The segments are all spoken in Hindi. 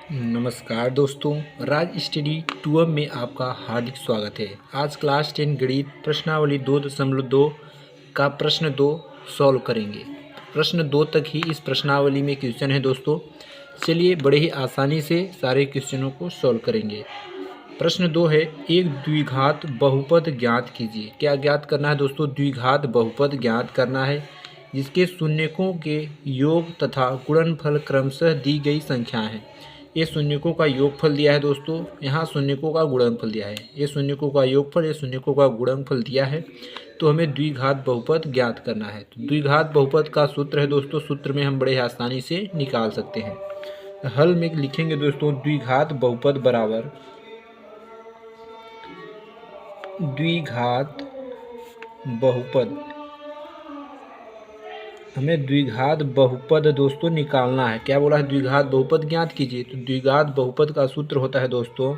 नमस्कार दोस्तों, राज स्टडी 2 में आपका हार्दिक स्वागत है। आज क्लास 10 गणित प्रश्नावली 2.2 का प्रश्न 2 सॉल्व करेंगे। प्रश्न 2 तक ही इस प्रश्नावली में क्वेश्चन है दोस्तों। चलिए बड़े ही आसानी से सारे क्वेश्चनों को सॉल्व करेंगे। प्रश्न 2 है, एक द्विघात बहुपद ज्ञात कीजिए। क्या ज्ञात करना है दोस्तों? द्विघात बहुपद ज्ञात करना है जिसके शून्यकों के योग तथा गुणनफल क्रमशः दी गई संख्या है। ये शून्यकों का योगफल दिया है दोस्तों, यहाँ शून्यकों का गुणनफल दिया है। ये शून्यकों का योगफल, ये शून्यकों का गुणनफल दिया है, तो हमें द्विघात बहुपद ज्ञात करना है। तो द्विघात बहुपद का सूत्र है दोस्तों, सूत्र में हम बड़े आसानी से निकाल सकते हैं। हल में लिखेंगे दोस्तों, द्विघात बहुपद बराबर द्विघात बहुपद। हमें द्विघात बहुपद दोस्तों निकालना है। क्या बोला है? द्विघात बहुपद ज्ञात कीजिए। तो द्विघात बहुपद का सूत्र होता है दोस्तों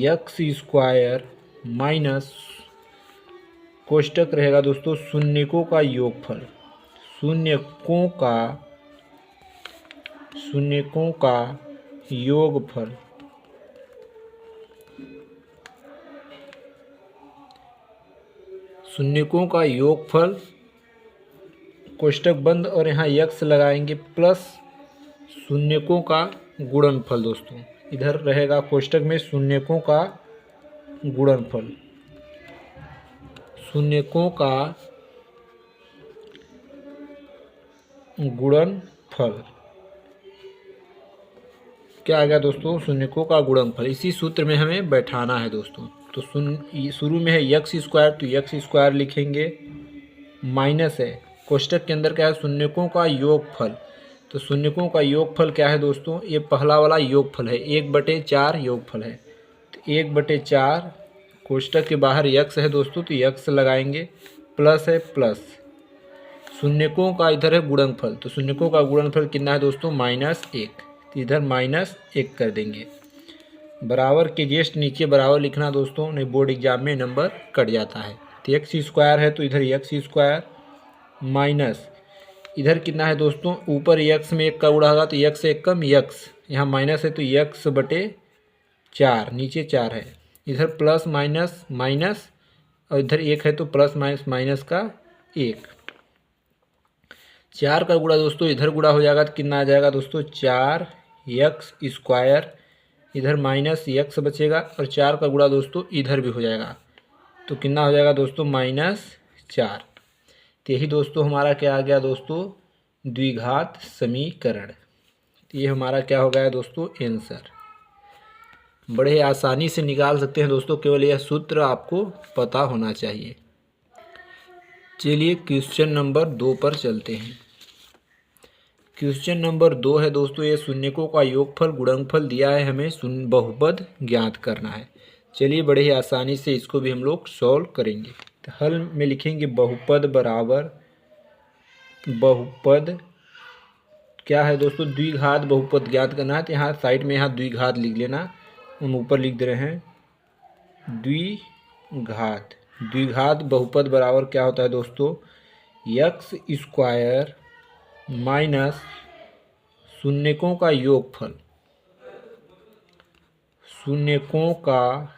एक्स स्क्वायर माइनस कोष्टक रहेगा दोस्तों शून्यकों का योगफल, शून्यकों का योगफल शून्यकों का योगफल कोष्टक बंद और यहाँ यक्स लगाएंगे प्लस शून्यकों का गुणनफल दोस्तों। इधर रहेगा कोष्टक में शून्यकों का गुणनफल, शून्यकों का गुणनफल क्या आ गया दोस्तों? शून्यकों का गुणनफल। इसी सूत्र में हमें बैठाना है दोस्तों। तो शुरू में है एक्स स्क्वायर, तो एक्स स्क्वायर लिखेंगे, माइनस है कोष्टक के अंदर क्या है? शून्यकों का योगफल। तो शून्यकों का योगफल क्या है दोस्तों? ये पहला वाला योगफल है, 1/4 योगफल है। तो 1/4 कोष्टक के बाहर यक्स है दोस्तों, तो यक्स लगाएंगे, प्लस है प्लस शून्यकों का इधर है गुणनफल। तो शून्यकों का गुणनफल कितना है दोस्तों? -1। तो इधर -1 कर देंगे। बराबर के जस्ट नीचे बराबर लिखना दोस्तों, नहीं बोर्ड एग्जाम में नंबर कट जाता है। तो एक्स स्क्वायर है तो इधर एक्स स्क्वायर माइनस इधर कितना है दोस्तों? ऊपर यक्स में 1 का गुणा होगा तो यक्स से 1 कम यक्स, यहाँ माइनस है तो x/4, नीचे 4 है। इधर प्लस माइनस माइनस और इधर 1 है तो प्लस माइनस माइनस का 1। 4 का गुणा दोस्तों इधर गुणा हो जाएगा तो कितना आ जाएगा दोस्तों? 4x²। इधर माइनस यक्स बचेगा और 4 का गुणा दोस्तों इधर भी हो जाएगा, तो कितना हो जाएगा दोस्तों? -4। तो यही दोस्तों हमारा क्या आ गया दोस्तों? द्विघात समीकरण। तो ये हमारा क्या हो गया दोस्तों? आंसर। बड़े आसानी से निकाल सकते हैं दोस्तों, केवल यह सूत्र आपको पता होना चाहिए। चलिए क्वेश्चन नंबर 2 पर चलते हैं। क्वेश्चन नंबर 2 है दोस्तों, ये शून्यकों का योगफल गुणनफल दिया है, हमें बहुपद ज्ञात करना है। चलिए बड़े ही आसानी से इसको भी हम लोग सॉल्व करेंगे। तो हल में लिखेंगे बहुपद बराबर बहुपद क्या है दोस्तों? द्विघात बहुपद ज्ञात करना है। तो यहाँ साइड में यहाँ द्विघात लिख लेना, हम ऊपर लिख दे रहे हैं द्विघात। द्विघात बहुपद बराबर क्या होता है दोस्तों? x² माइनस शून्यकों का योगफल, शून्यकों का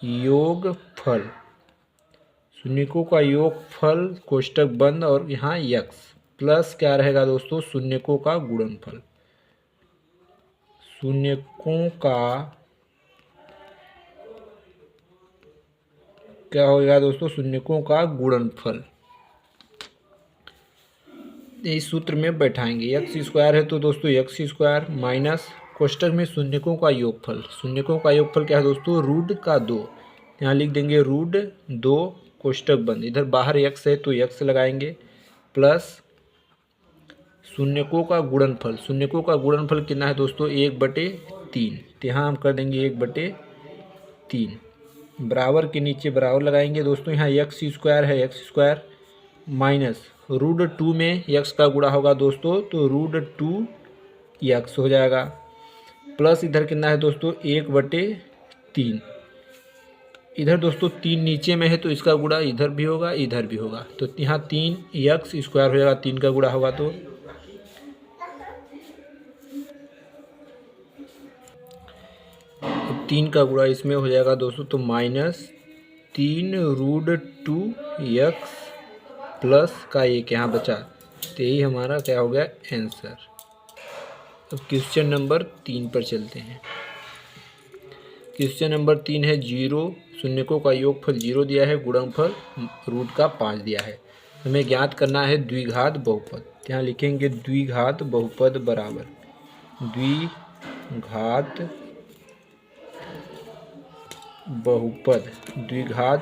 योगफल, शून्यकों का योगफल कोष्टक बंद और यहाँ यक्स प्लस क्या रहेगा दोस्तों? शून्यकों का गुणनफल, शून्यकों का क्या होगा दोस्तों? शून्यकों का गुणनफल। इस सूत्र में बैठाएंगे। x² है तो दोस्तों x² माइनस कोष्टक में शून्यकों का योगफल, शून्यकों का योगफल क्या है दोस्तों? √2। यहाँ लिख देंगे √2 कोष्टक बंद, इधर बाहर x है तो x लगाएंगे, प्लस शून्यकों का गुणनफल। शून्यकों का गुणनफल कितना है दोस्तों? 1/3। तो यहाँ हम कर देंगे 1/3। बराबर के नीचे बराबर लगाएंगे दोस्तों, यहाँ x² है, x² माइनस √2 में x का गुणा होगा दोस्तों तो √2x हो जाएगा, प्लस इधर कितना है दोस्तों? 1/3। इधर दोस्तों 3 नीचे में है तो इसका गुणा इधर भी होगा इधर भी होगा, तो यहाँ 3x² हो जाएगा, 3 का गुणा होगा तो 3 का गुणा इसमें हो जाएगा दोस्तों, तो -3√2x प्लस का 1 यहाँ बचा, तो यही हमारा क्या हो गया आंसर। अब क्वेश्चन नंबर 3 पर चलते हैं। क्वेश्चन नंबर 3 है 0 शून्यकों का योगफल 0 दिया है, गुणनफल रूट का 5 दिया है। हमें ज्ञात करना है द्विघात बहुपद। यहाँ लिखेंगे द्विघात बहुपद बराबर द्विघात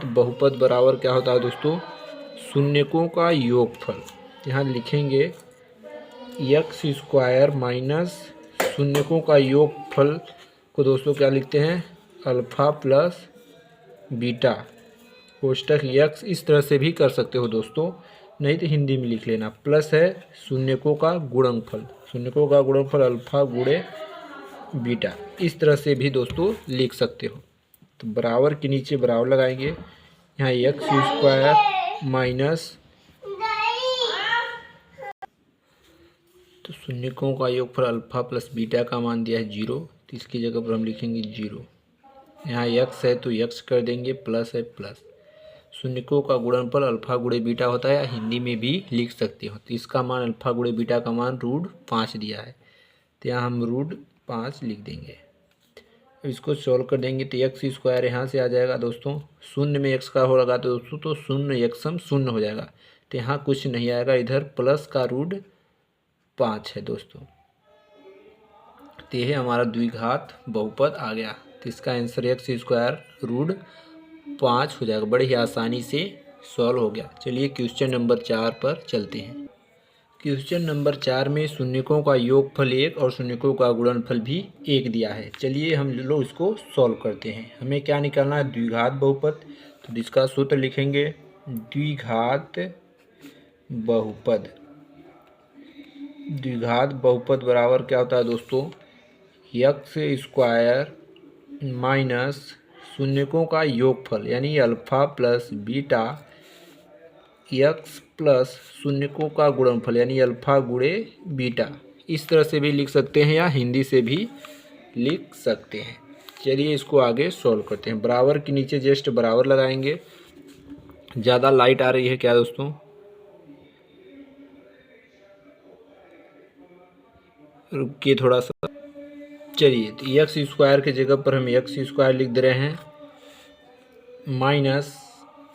बहुपद बराबर क्या होता है दोस्तों, शून्यकों का योगफल। यहाँ लिखेंगे एक्स स्क्वायर माइनस शून्यकों का योगफल को दोस्तों क्या लिखते हैं, अल्फा प्लस बीटा कोष्टक यक्स। इस तरह से भी कर सकते हो दोस्तों, नहीं तो हिंदी में लिख लेना। प्लस है शून्यकों का गुणनफल, शून्यकों का गुणनफल अल्फा गुणे बीटा, इस तरह से भी दोस्तों लिख सकते हो। तो बराबर के नीचे बराबर लगाएंगे, यहाँ एक्स स्क्वायर माइनस, तो शून्यकों का योगफल अल्फा प्लस बीटा का मान दिया है 0, तो इसकी जगह पर हम लिखेंगे 0। यहाँ x है तो x कर देंगे, प्लस है प्लस। शून्यकों का गुणनफल अल्फा गुणे बीटा होता है, या हिंदी में भी लिख सकते हो। तो इसका मान अल्फा गुणे बीटा का मान √5 दिया है, तो यहाँ हम √5 लिख देंगे। अब इसको सॉल्व कर देंगे तो एक्स स्क्वायर यहाँ से आ जाएगा दोस्तों, शून्य में x का होगा तो दोस्तों तो शून्य एक्सम शून्य हो जाएगा, तो यहाँ कुछ नहीं आएगा, इधर प्लस का √5 है दोस्तों। तो यह हमारा द्विघात बहुपद आ गया। तो इसका आंसर एक्स स्क्वायर √5 हो जाएगा। बड़े ही आसानी से सॉल्व हो गया। चलिए क्वेश्चन नंबर 4 पर चलते हैं। क्वेश्चन नंबर 4 में शून्यकों का योगफल 1 और शून्यकों का गुणनफल भी 1 दिया है। चलिए हम लोग इसको सॉल्व करते हैं। हमें क्या निकालना है, द्विघात बहुपद। तो इसका सूत्र लिखेंगे द्विघात बहुपद। द्विघात बहुपद बराबर क्या होता है दोस्तों, एक्स स्क्वायर माइनस शून्यकों का योगफल यानी alpha plus beta x plus शून्यकों का गुणनफल यानी अल्फा गुणे बीटा। इस तरह से भी लिख सकते हैं या हिंदी से भी लिख सकते हैं। चलिए इसको आगे सॉल्व करते हैं। बराबर के नीचे जस्ट बराबर लगाएंगे। ज़्यादा लाइट आ रही है क्या दोस्तों, रुकिए थोड़ा सा। चलिए तो एक्स स्क्वायर की जगह पर हम एक्स स्क्वायर लिख दे रहे हैं, माइनस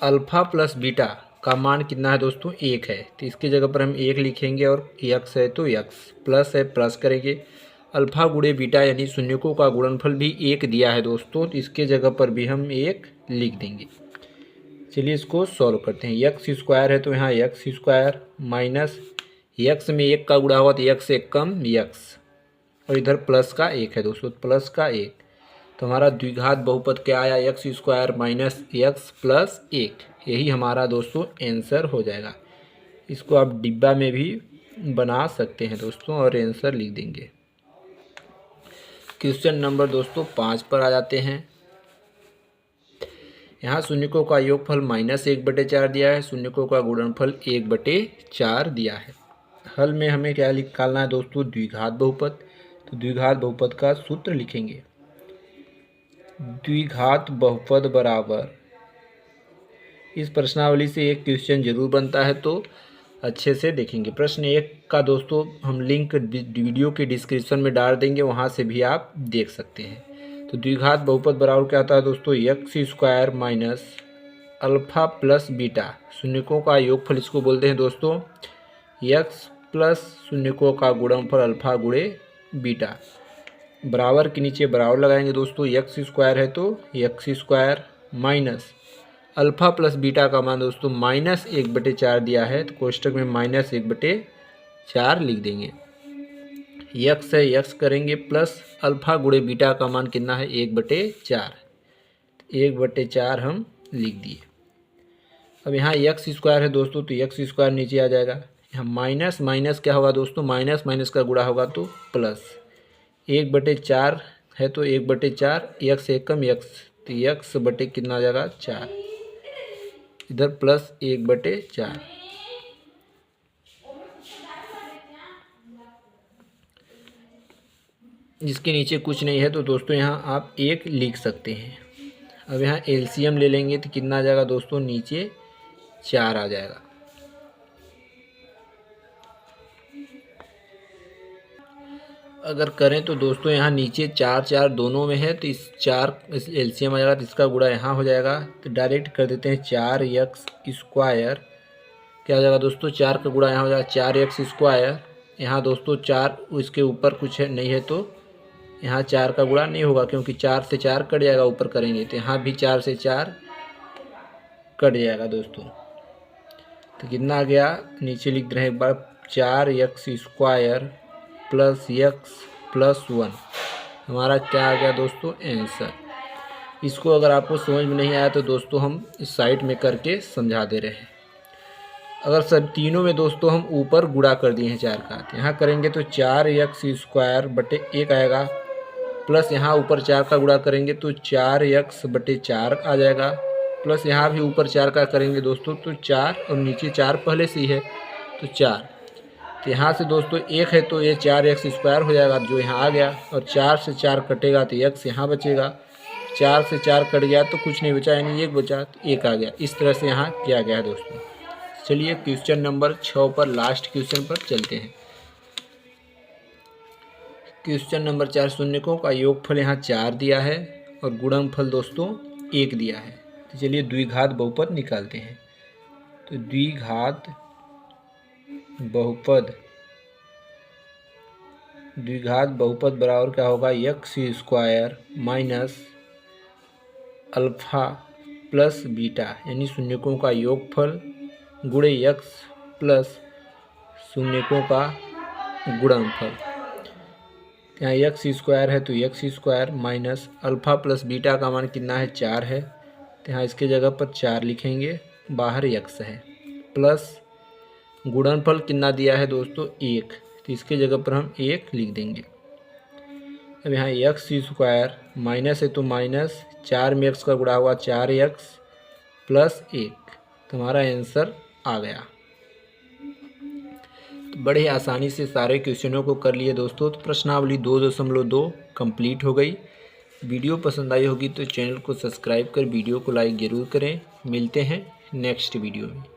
अल्फा प्लस बीटा का मान कितना है दोस्तों, 1 है। तो इसकी जगह पर हम 1 लिखेंगे और x है तो x, प्लस है प्लस करेंगे। अल्फा गुणे बीटा यानी शून्यकों का गुणनफल भी 1 दिया है दोस्तों, तो इसके जगह पर भी हम 1 लिख देंगे। चलिए इसको सॉल्व करते हैं। एक्स स्क्वायर है तो यहाँ एक्स स्क्वायर माइनस एक्स में 1 का गुणा हुआ तो x से कम x, और इधर प्लस का 1 है दोस्तों, प्लस का 1। तो हमारा द्विघात बहुपद क्या आया, x square minus x plus 1। यही हमारा दोस्तों आंसर हो जाएगा। इसको आप डिब्बा में भी बना सकते हैं दोस्तों और आंसर लिख देंगे। क्वेश्चन नंबर दोस्तों 5 पर आ जाते हैं। यहाँ शून्यकों का योगफल -1/4 दिया है, शून्यकों का गुणनफल 1/4 दिया है। हल में हमें क्या निकालना है दोस्तों, द्विघात बहुपद। तो द्विघात बहुपद का सूत्र लिखेंगे द्विघात बहुपद बराबर, इस प्रश्नावली से एक क्वेश्चन जरूर बनता है तो अच्छे से देखेंगे। प्रश्न 1 का दोस्तों हम लिंक वीडियो के डिस्क्रिप्शन में डाल देंगे, वहाँ से भी आप देख सकते हैं। तो द्विघात बहुपद बराबर क्या होता है दोस्तों, x square minus alpha plus beta, शून्यकों का योगफल इसको बोलते हैं दोस्तों, एक्स प्लस शून्यकों का गुणनफल अल्फा गुणे बीटा। बराबर के नीचे बराबर लगाएंगे दोस्तों, एक्स स्क्वायर है तो x square minus alpha plus beta का मान दोस्तों -1/4 दिया है, तो कोष्टक में -1/4 लिख देंगे। एक्स है एक्स करेंगे प्लस अल्फा गुणे बीटा का मान कितना है 1/4, 1/4 हम लिख दिए। अब यहाँ एक्स स्क्वायर है दोस्तों तो एक्स स्क्वायर नीचे आ जाएगा। यहाँ माइनस माइनस क्या होगा दोस्तों, माइनस माइनस का गुणा होगा तो प्लस, 1/4 है तो 1/4, एक्स एकम एक्स, तो एक्स बटे कितना आ जाएगा 4, इधर प्लस 1/4। जिसके नीचे कुछ नहीं है तो दोस्तों यहाँ आप 1 लिख सकते हैं। अब यहाँ एलसीएम ले लेंगे तो कितना आ जाएगा दोस्तों, नीचे 4 आ जाएगा। अगर करें तो दोस्तों यहाँ नीचे 4 4 दोनों में है तो इस 4 एलसीएम आ जाएगा तो इसका गुणा यहाँ हो जाएगा। तो डायरेक्ट कर देते हैं 4x²। क्या हो जाएगा दोस्तों, 4 का गुणा यहाँ हो जाएगा 4x²। यहाँ दोस्तों 4 इसके ऊपर कुछ है नहीं है तो यहाँ 4 का गुणा नहीं होगा, क्योंकि 4 से 4 कट जाएगा ऊपर करेंगे तो यहाँ भी 4 से 4 कट जाएगा दोस्तों। तो कितना आ गया, नीचे लिख रहे हैं एक बार, 4x² प्लस x प्लस 1 हमारा क्या आ गया दोस्तों, आंसर। इसको अगर आपको समझ में नहीं आया तो दोस्तों हम इस साइड में करके समझा दे रहे हैं। अगर सब तीनों में दोस्तों हम ऊपर गुणा कर दिए हैं 4 का, तो यहाँ करेंगे तो 4x² / 1 आएगा, प्लस यहाँ ऊपर 4 का गुणा करेंगे तो 4x/4 आ जाएगा, प्लस यहाँ भी ऊपर 4 का करेंगे दोस्तों तो 4 और नीचे 4 पहले से ही है तो 4। तो यहाँ से दोस्तों 1 है तो ये 4x² हो जाएगा जो यहाँ आ गया, और 4 से 4 कटेगा तो x यहाँ बचेगा। 4 से 4 कट गया तो कुछ नहीं बचा, यानी 1 बचा तो 1 आ गया। इस तरह से यहाँ किया गया है दोस्तों। चलिए क्वेश्चन नंबर 6 पर, लास्ट क्वेश्चन पर चलते हैं। क्वेश्चन नंबर 4, शून्यकों का योगफल यहाँ 4 दिया है और गुणनफल दोस्तों 1 दिया है। तो चलिए द्विघात बहुपद निकालते हैं। तो द्विघात बहुपद बराबर क्या होगा, x² minus alpha plus beta, यानी शून्यकों का योगफल गुणे x प्लस शून्यकों का गुणनफल। यहाँ x² है तो x² minus alpha plus beta का मान कितना है, 4 है, तो यहाँ इसके जगह पर 4 लिखेंगे, बाहर x है, प्लस गुणनफल कितना दिया है दोस्तों, 1, तो इसके जगह पर हम 1 लिख देंगे। अब यहाँ x² माइनस है तो माइनस, 4 में x का गुणा हुआ 4x प्लस 1, तो हमारा आंसर आ गया। तो बड़े ही आसानी से सारे क्वेश्चनों को कर लिए दोस्तों। तो प्रश्नावली 2.2 कंप्लीट हो गई। वीडियो पसंद आई होगी तो चैनल को सब्सक्राइब कर वीडियो को लाइक ज़रूर करें। मिलते हैं नेक्स्ट वीडियो में।